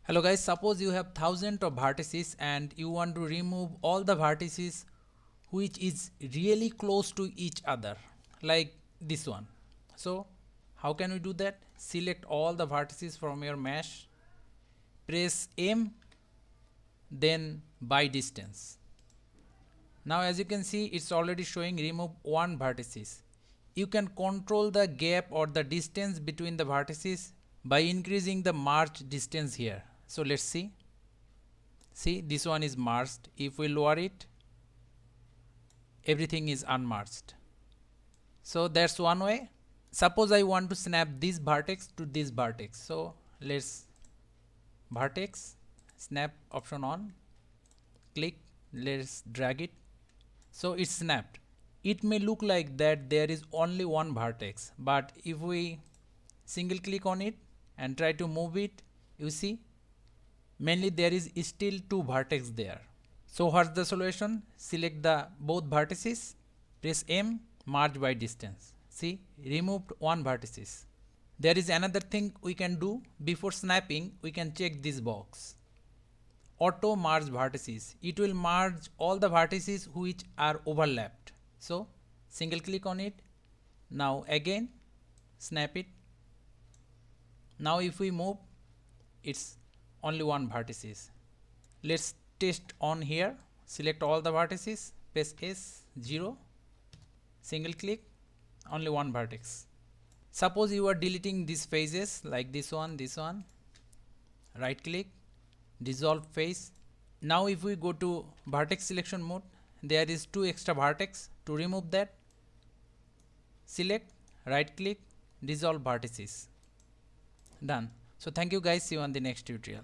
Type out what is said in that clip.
Hello guys, suppose you have thousands of vertices and you want to remove all the vertices which is really close to each other, like this one. So how can we do that? Select all the vertices from your mesh, press M, then by distance. Now as you can see, it's already showing remove one vertices. You can control the gap or the distance between the vertices by increasing the merge distance here. So let's see. See, this one is merged. If we lower it, everything is unmerged. So that's one way. Suppose I want to snap this vertex to this vertex. So let's vertex, snap option on, click, let's drag it. So it's snapped. It may look like that there is only one vertex, but if we single click on it and try to move it, you see mainly there is still two vertex there. So what's the solution? Select the both vertices, press M, merge by distance. See, removed one vertices. There is another thing we can do. Before snapping, we can check this box. Auto merge vertices. It will merge all the vertices which are overlapped. So single click on it. Now again snap it. Now if we move, it's only one vertices. Let's test on here. Select all the vertices, press S, 0, single click, only one vertex. Suppose you are deleting these faces like this one, right click, dissolve face. Now if we go to vertex selection mode, there is two extra vertex. To remove that, select, right click, dissolve vertices. Done. So thank you guys, see you on the next tutorial.